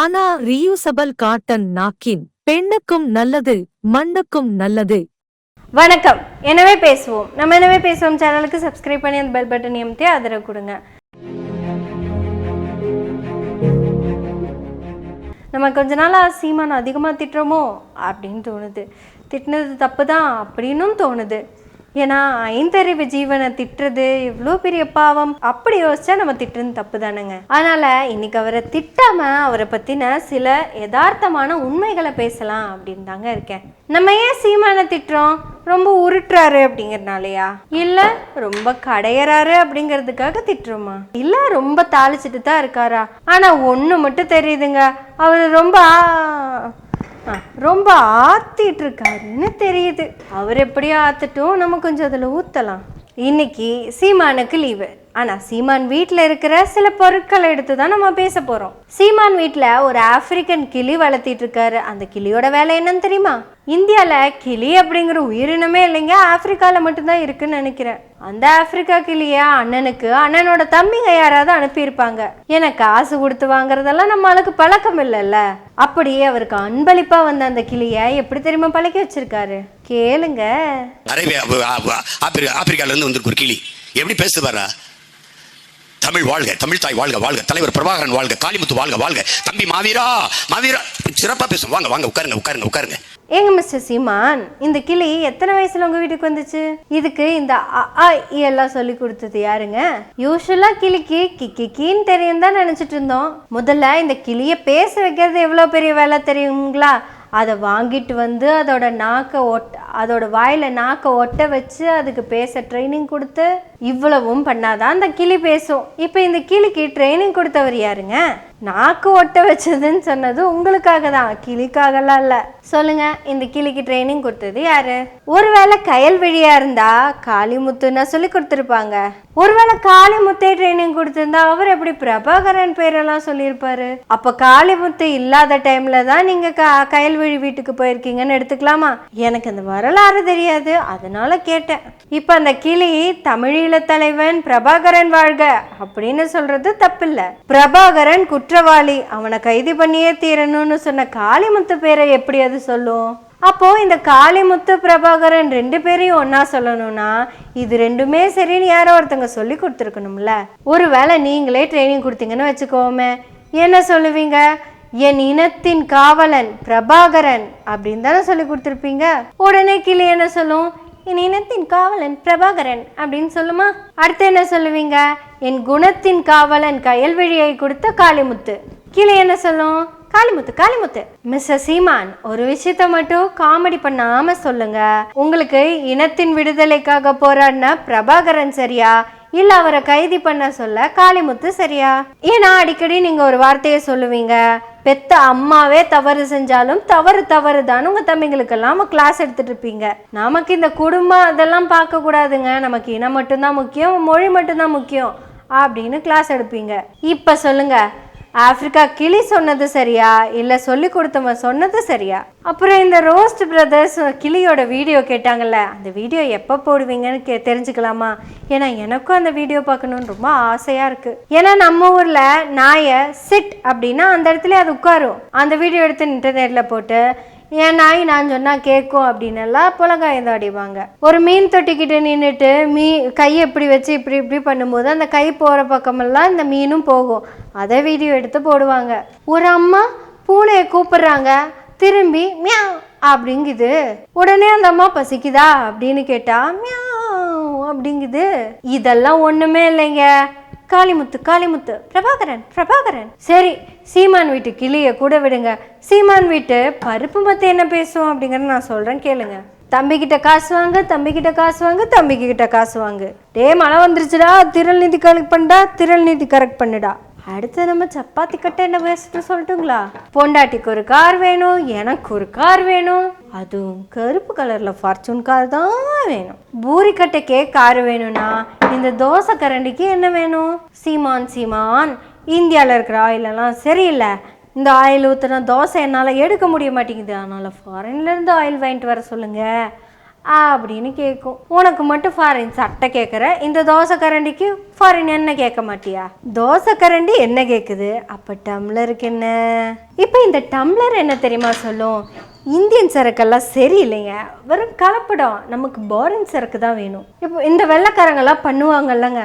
ஆனா reusable cotton napkin பெண்ணுக்கும் நல்லது மண்ணுக்கும் நல்லது. வணக்கம். எனவே பேசுவோம். நம்ம எனவே பேசுவோம் சேனலுக்கு சப்ஸ்கிரைப் பண்ணி அந்த பெல் பட்டன் நிமித்தி ஆதரவு கொடுங்க. நம்ம கொஞ்ச நாளாக சீமான் அதிகமாக திட்டுறோமோ அப்படின்னு தோணுது. திட்டினது தப்பு தான் அப்படின்னும் தோணுது. ஏன்னா ஐந்தறிவு ஜீவனை திட்டுறது எவ்வளோ பெரிய பாவம். அப்படி யோசிச்சா நம்ம திட்டுறது தப்பு தானுங்க. அதனால இன்னைக்கு அவரை திட்டாம அவரை பத்தின சில யதார்த்தமான உண்மைகளை பேசலாம் அப்படின்னு தாங்க இருக்கேன். நம்ம ஏன் சீமானை திட்டுறோம்? ரொம்ப உருட்டுறாரு அப்படிங்கிறதுனாலயா, இல்ல ரொம்ப கடையறாரு அப்படிங்கிறதுக்காக திட்டுறோமா, இல்ல ரொம்ப தாளிச்சிட்டு தான் இருக்காரா? ஆனா ஒண்ணு மட்டும் தெரியுதுங்க, அவரு ரொம்ப ஆத்திட்டு இருக்காருன்னு தெரியுது. அவர் எப்படியோ ஆத்துட்டும், நம்ம கொஞ்சம் அதில் ஊற்றலாம். இன்னைக்கு சீமானுக்கு லீவு. ஆனால் சீமான் வீட்டில் இருக்கிற சில பொருட்களை எடுத்து தான் நம்ம பேச போகிறோம். சீமான் வீட்டில் ஒரு ஆப்பிரிக்கன் கிளி வளர்த்திட்டு இருக்காரு. அந்த கிளியோட வேலை என்னன்னு தெரியுமா? இந்தியாவில் கிளி அப்படிங்கிற உயிரினமே இல்லைங்க, ஆப்பிரிக்காவில் மட்டும்தான் இருக்குன்னு நினைக்கிறேன். அந்த ஆப்பிரிக்கா கிளிய அண்ணனுக்கு அண்ணனோட தம்பிங்க யாராவது அனுப்பியிருப்பாங்க. ஏன்னா காசு கொடுத்து வாங்குறதெல்லாம் நம்ம ஆளுக்கு பழக்கம் இல்லைல்ல. அப்படியே அவருக்கு அன்பளிப்பா வந்த அந்த கிளிய எப்படி தெரியுமா பழக்கி வச்சிருக்காரு? கேளுங்க. ஆப்பிரிக்கால இருந்து வந்திருக்கு ஒரு கிளி. எப்படி பேசுது பாரா? தமிழ் வாழ்க, தமிழ் தாய் வாழ்க, வாழ்க தலைவர் பிரபாகரன் வாழ்க, காளிமுத்து வாழ்க, வாழ்க தம்பி மாவீரா, மாவீரா சிறப்பா பேசும். வாங்க வாங்க உட்காருங்க உட்காருங்க உட்காருங்க. ஏங்க மிஸ்டர் சீமான், இந்த கிளி எத்தனை வயசுல உங்க வீட்டுக்கு வந்துச்சு? இதுக்கு இந்த எல்லாம் சொல்லி கொடுத்தது யாருங்க? யூஸ்வலா கிளிக்கு கிக்கின்னு தெரியும் தான் நினைச்சிட்டு இருந்தோம். முதல்ல இந்த கிளிய பேச வைக்கிறது எவ்வளவு பெரிய வேலை தெரியுங்களா? அதை வாங்கிட்டு வந்து அதோட வாயில நாக்கை ஒட்ட வச்சு அதுக்கு பேச ட்ரைனிங் கொடுத்து இவ்வளவும் பண்ணாதான் அந்த கிளி பேசும். இப்போ இந்த கிளிக்கு ட்ரைனிங் கொடுத்தவர் யாருங்க? நாக்கு ஒட்ட வச்சதுன்னு சொன்னது உங்களுக்காக தான், கிளிக்காகலாம் இல்லை. சொல்லுங்க, இந்த கிளிக்கு ட்ரைனிங் கொடுத்தது யாரு? ஒருவேளை கயல்விழியா இருந்தா காளிமுத்துன்னா சொல்லி கொடுத்துருப்பாங்க. ஒருவேளை காளிமுத்தே ட்ரைனிங் கொடுத்திருந்தா அவர் எப்படி பிரபாகரன் பேரெல்லாம் சொல்லியிருப்பாரு? அப்ப காளிமுத்து இல்லாத டைம்ல தான் நீங்க கயல்விழி வீட்டுக்கு போயிருக்கீங்கன்னு எடுத்துக்கலாமா? எனக்கு அந்த வரலாறு தெரியாது, அதனால கேட்டேன். இப்ப அந்த கிளி தமிழீழ தலைவன் பிரபாகரன் வாழ்க அப்படின்னு சொல்றது தப்பில்ல. பிரபாகரன் குற்றவாளி, அவனை கைது பண்ணியே தீரணும்னு சொன்ன காளிமுத்து பேரை எப்படி அது சொல்லும்? அப்போ இந்த காளிமுத்து பிரபாகரன் ரெண்டு பேரையும் ஒன்னா சொல்லணும்னா இது ரெண்டுமே சரின்னு யாரோ ஒருத்தங்க சொல்லி கொடுத்துருக்கணும்ல. ஒருவேளை நீங்களே ட்ரைனிங் கொடுத்தீங்கன்னு வச்சுக்கோமே, என்ன சொல்லுவீங்க? என் இனத்தின் காவலன் பிரபாகரன் அப்படின்னு தானே சொல்லி கொடுத்துருப்பீங்க. உடனே கிளி என்ன சொல்லும்? என் இனத்தின் காவலன் பிரபாகரன் அப்படின்னு சொல்லுமா? அடுத்து என்ன சொல்லுவீங்க? என் குணத்தின் காவலன் கயல்விழியை கொடுத்த காளிமுத்து. கிளி என்ன சொல்லும்? காளிமுத்து காளிமுத்து. மிஸ்டர் சீமான், ஒரு விஷயத்த மட்டும் காமெடி பண்ணாம சொல்லுங்க. உங்களுக்கு இனத்தின் விடுதலைக்காக போராடின பிரபாகரன் சரியா, இல்ல அவரை கைது பண்ண சொல்ல காளிமுத்து சரியா? ஏன்னா அடிக்கடி நீங்க ஒரு வார்த்தையை சொல்லுவீங்க, பெத்த அம்மாவே தவறு செஞ்சாலும் தவறு தான் உங்க தம்பிங்களுக்கெல்லாம் கிளாஸ் எடுத்துட்டு இருப்பீங்க. நமக்கு இந்த குடும்பம் அதெல்லாம் பார்க்க கூடாதுங்க, நமக்கு இனம் மட்டும்தான் முக்கியம், மொழி மட்டும்தான் முக்கியம் அப்படின்னு கிளாஸ் எடுப்பீங்க. இப்ப சொல்லுங்க, ஆப்பிரிக்கா கிளி சொன்னது சரியா, இல்ல சொல்லி கொடுத்தவன் சொன்னது சரியா? அப்புறம் இந்த ரோஸ்ட் பிரதர்ஸ் கிளியோட வீடியோ கேட்டாங்கல்ல, அந்த வீடியோ எப்போ போடுவீங்கன்னு தெரிஞ்சுக்கலாமா? ஏன்னா எனக்கும் அந்த வீடியோ பார்க்கணுன்னு ரொம்ப ஆசையா இருக்கு. ஏன்னா நம்ம ஊர்ல நாயை சிட் அப்படின்னா அந்த இடத்துல அது உட்காரும். அந்த வீடியோ எடுத்து இன்டர்நெட்ல போட்டு என் நாய் நான் சொன்னா கேட்கும் அப்படின்னு எல்லாம் புலங்காயம் அடிவாங்க. ஒரு மீன் தொட்டிக்கிட்டு நின்றுட்டு கையை இப்படி வச்சு இப்படி பண்ணும்போது அந்த கை போகிற பக்கமெல்லாம் இந்த மீனும் போகும். அதை வீடியோ எடுத்து போடுவாங்க. ஒரு அம்மா பூனையை கூப்பிடுறாங்க, திரும்பி மியாவ் அப்படிங்குது. உடனே அந்த அம்மா பசிக்குதா அப்படின்னு கேட்டா மியாவ் அப்படிங்குது. இதெல்லாம் ஒண்ணுமே இல்லைங்க. காளிமுத்து காளிமுத்து பிரபாகரன் பிரபாகரன். சரி, சீமான் வீட்டு கிளிய கூட விடுங்க. சீமான் வீட்டு பருப்பு மத்த என்ன பேசுவோம் அப்படிங்கறத நான் சொல்றேன், கேளுங்க. தம்பிக்கிட்ட காசு வாங்க, தம்பிக்கிட்ட காசு வாங்க, தம்பிக்கிட்ட காசு வாங்க. டே மழை வந்துருச்சுடா, திரள் நிதி கரெக்ட் பண்ணா, திரள் நிதி கரெக்ட் பண்ணுடா. அடுத்து நம்ம சப்பாத்தி கட்ட என்ன பேசுறது சொல்லட்டுங்களா? பொண்டாட்டிக்கு ஒரு கார் வேணும், எனக்கு ஒரு கார் வேணும், அதுவும் கருப்பு கலர்ல ஃபார்ச்சூன் கார் தான் வேணும். பூரி கட்டைக்கே கார் வேணும்னா இந்த தோசை கரண்டிக்கு என்ன வேணும்? சீமான் இந்தியாவில் இருக்கிற ஆயிலெல்லாம் சரியில்லை, இந்த ஆயில் ஊற்றினா தோசை என்னால் எடுக்க முடிய மாட்டேங்குது, அதனால் ஃபாரின்லேருந்து ஆயில் வாங்கிட்டு வர சொல்லுங்க அப்படின்னு கேட்கும். உனக்கு மட்டும் ஃபாரின் சட்டை கேட்குற, இந்த தோசை கரண்டிக்கு ஃபாரின் என்ன கேட்க மாட்டியா? தோசை கரண்டி என்ன கேட்குது, அப்போ டம்ளருக்கு என்ன? இப்போ இந்த டம்ளர் என்ன தெரியுமா சொல்லும், இந்தியன் சரக்கெல்லாம் சரியில்லைங்க, வெறும் கலப்படம், நமக்கு பாரின் சரக்கு தான் வேணும். இப்போ இந்த வெள்ளைக்காரங்கெல்லாம் பண்ணுவாங்கல்லங்க,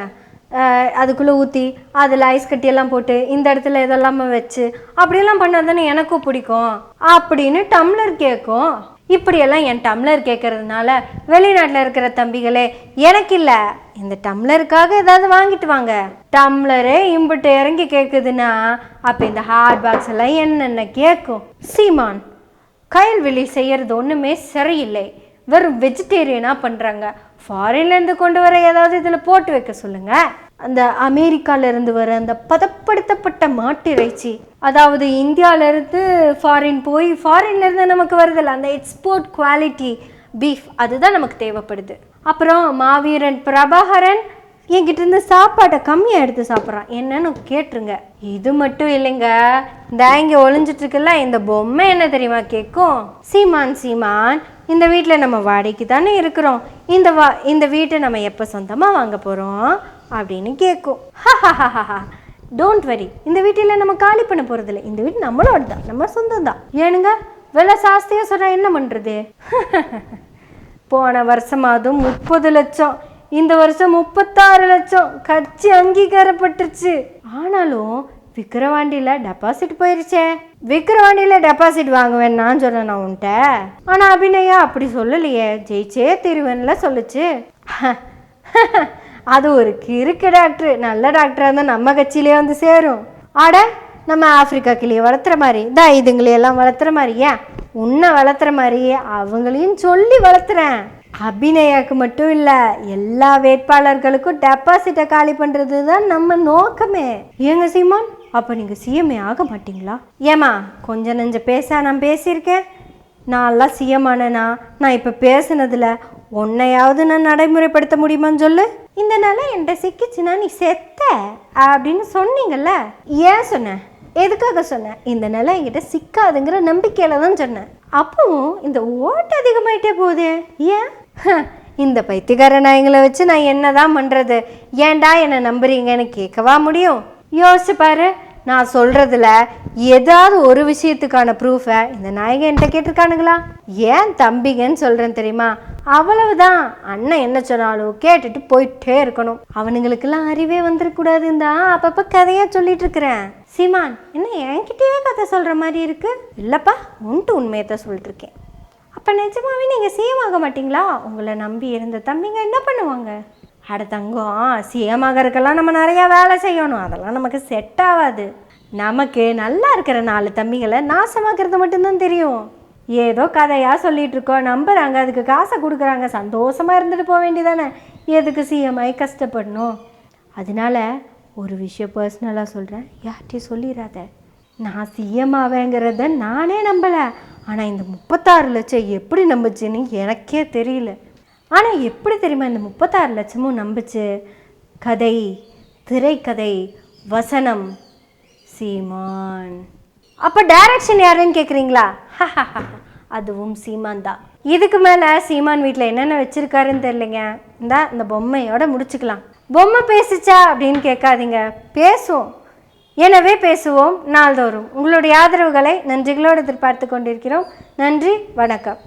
அதுக்குள்ளே ஊற்றி அதில் ஐஸ் கட்டியெல்லாம் போட்டு இந்த இடத்துல இதெல்லாமே வச்சு அப்படியெல்லாம் பண்ணால் தானே எனக்கும் பிடிக்கும் அப்படின்னு டம்ளர் கேட்கும். இப்படியெல்லாம் என் டம்ளர் கேட்கறதுனால வெளிநாட்டில் இருக்கிற தம்பிகளே, எனக்கு இல்லை, இந்த டம்ளருக்காக ஏதாவது வாங்கிட்டு வாங்க. டம்ளரே இம்பிட்டு இறங்கி கேட்குதுன்னா அப்போ இந்த ஹாட் பாக்ஸ் எல்லாம் என்னென்ன கேட்கும்? சீமான், கயல்வெளி செய்யறது ஒன்றுமே சரியில்லை, வெறும் வெஜிடேரியனாக பண்ணுறாங்க. ஃபாரின்லேருந்து கொண்டு வர ஏதாவது இதில் போட்டு வைக்க சொல்லுங்கள். அந்த அமெரிக்காவிலேருந்து வர அந்த பதப்படுத்தப்பட்ட மாட்டு இறைச்சி, அதாவது இந்தியாவிலேருந்து ஃபாரின் போய் ஃபாரின்லேருந்து நமக்கு வருதில்ல, அந்த எக்ஸ்போர்ட் குவாலிட்டி பீஃப், அதுதான் நமக்கு தேவைப்படுது. அப்புறம் மாவீரன் பிரபாகரன் என்கிட்ட இருந்து சாப்பாட்டை கம்மியாக எடுத்து சாப்பிட்றான், என்னன்னு கேட்டுருங்க. இது மட்டும் இல்லைங்க, இந்த இங்கே ஒளிஞ்சிட்டு இருக்குல்ல இந்த பொம்மை என்ன தெரியுமா கேட்கும்? சீமான் சீமான், இந்த வீட்டில் நம்ம வாடகைக்கு தானே இருக்கிறோம், இந்த வீட்டை நம்ம எப்போ சொந்தமாக வாங்க போகிறோம் அப்படின்னு கேட்கும். டோன்ட் வரி, இந்த வீட்டில் நம்ம காலி பண்ண போகிறதில்ல, இந்த வீட்டு நம்மளோட தான், நம்ம சொந்தம் தான். ஏனுங்க விலை ஜாஸ்தியாக சொன்னால் என்ன பண்ணுறது? போன வருஷமாவது 30 லட்சம், இந்த வருஷம் 36 லட்சம் கட்சி அங்கீகாரப்பட்டுருச்சு. ஆனாலும் விக்கிரவாண்டியில் டெபாசிட் போயிருச்சே. விக்கிரவாண்டியில் டெபாசிட் வாங்குவேன் நான் சொன்னேன் உன்ட்ட, ஆனால் அபிநயா அப்படி சொல்லலையே, ஜெயிச்சே திருவன்ல சொல்லுச்சு. அது ஒரு கிறுக்கு டாக்டர், நல்ல டாக்டராக இருந்தால் நம்ம கட்சியிலே வந்து சேரும். ஆட நம்ம ஆப்பிரிக்கா கிளியை வளர்த்துற மாதிரி தான் இதுங்களையெல்லாம் வளர்த்துற மாதிரியா, உன்னை வளர்த்துற மாதிரியே அவங்களையும் சொல்லி வளர்த்துறேன். அபிநயாக்கு மட்டும் இல்லை, எல்லா வேட்பாளர்களுக்கும் டெபாசிட்டை காலி பண்ணுறது தான் நம்ம நோக்கமே. ஏங்க சீமான், அப்போ நீங்கள் சிஎம்ஏ ஆக மாட்டிங்களா? ஏமா கொஞ்சம் நெஞ்ச நான் பேசியிருக்கேன், நான்லாம் சிஎம் ஆனேனா? நான் இப்போ பேசுனதில் உன்னையாவது நான் நடைமுறைப்படுத்த முடியுமான்னு சொல்லு. இந்த நிலை என்கிட்ட சிக்கிச்சுன்னா நீ செத்த அப்படின்னு சொன்னீங்கல்ல, ஏன் சொன்னேன், எதுக்காக சொன்னேன்? இந்த நிலை என்கிட்ட சிக்காதுங்கிற நம்பிக்கையில தான் சொன்னேன். அப்பவும் இந்த ஓட்டு அதிகமாயிட்டே போகுது, ஏன்? இந்த பைத்தியக்கார நாயங்களை வச்சு நான் என்னதான் பண்ணுறது? ஏன்டா என்னை நம்புறீங்கன்னு கேட்கவா முடியும்? யோசிச்சு பாரு, நான் சொல்கிறதுல ஏதாவது ஒரு விஷயத்துக்கான ப்ரூஃபை இந்த நாயகன் என்கிட்ட கேட்டிருக்கானுங்களா? ஏன் தம்பிங்கன்னு சொல்கிறேன் தெரியுமா? அவ்வளவுதான், அண்ணன் என்ன சொன்னாலும் கேட்டுட்டு போயிட்டே இருக்கணும். அவனுங்களுக்கெல்லாம் அறிவே வந்துடக்கூடாதுன்னு தான் அப்பப்போ கதையாக சொல்லிட்டு இருக்கிறேன். சீமான், என்ன என்கிட்டயே கதை சொல்கிற மாதிரி இருக்கு? இல்லைப்பா, உண்மையத்தான் சொல்லிட்டு இருக்கேன். அப்போ நிஜமாவே நீங்கள் சிஎம் ஆக மாட்டிங்களா? உங்களை நம்பி இருந்த தம்பிங்க என்ன பண்ணுவாங்க? அட தங்கம், சிஎம் ஆகிறதுக்கெல்லாம் நம்ம நிறையா வேலை செய்யணும், அதெல்லாம் நமக்கு செட் ஆகாது. நமக்கு நல்லா இருக்கிற 4 தம்பிங்களை நாசமாக்குறது மட்டும்தான் தெரியும். ஏதோ கதையாக சொல்லிகிட்டு இருக்கோம், நம்புகிறாங்க, அதுக்கு காசை கொடுக்குறாங்க, சந்தோஷமாக இருந்துட்டு போக வேண்டியதானே, எதுக்கு சிஎம் ஆகி கஷ்டப்படணும்? அதனால ஒரு விஷயம் பர்சனலாக சொல்கிறேன், யார்கிட்டையும் சொல்லிடாத. நான் சிஎம் ஆவேங்கிறத நானே நம்பலை, ஆனால் இந்த 36 லட்சம் எப்படி நம்புச்சுன்னு எனக்கே தெரியல. ஆனால் எப்படி தெரியுமா இந்த 36 லட்சமும் நம்புச்சு? கதை, திரைக்கதை, வசனம், சீமான். அப்போ டைரக்ஷன் யாருன்னு கேட்குறீங்களா? அதுவும் சீமான் தான். இதுக்கு மேலே சீமான் வீட்டில் என்னென்ன வச்சுருக்காருன்னு தெரியலைங்க. இந்த பொம்மையோட முடிச்சுக்கலாம். பொம்மை பேசிச்சா அப்படின்னு கேட்காதீங்க, பேசுவோம். எனவே பேசுவோம் நாள்தோறும். உங்களுடைய ஆதரவுகளை நன்றிகளோடு எதிர்பார்த்து கொண்டிருக்கிறோம். நன்றி, வணக்கம்.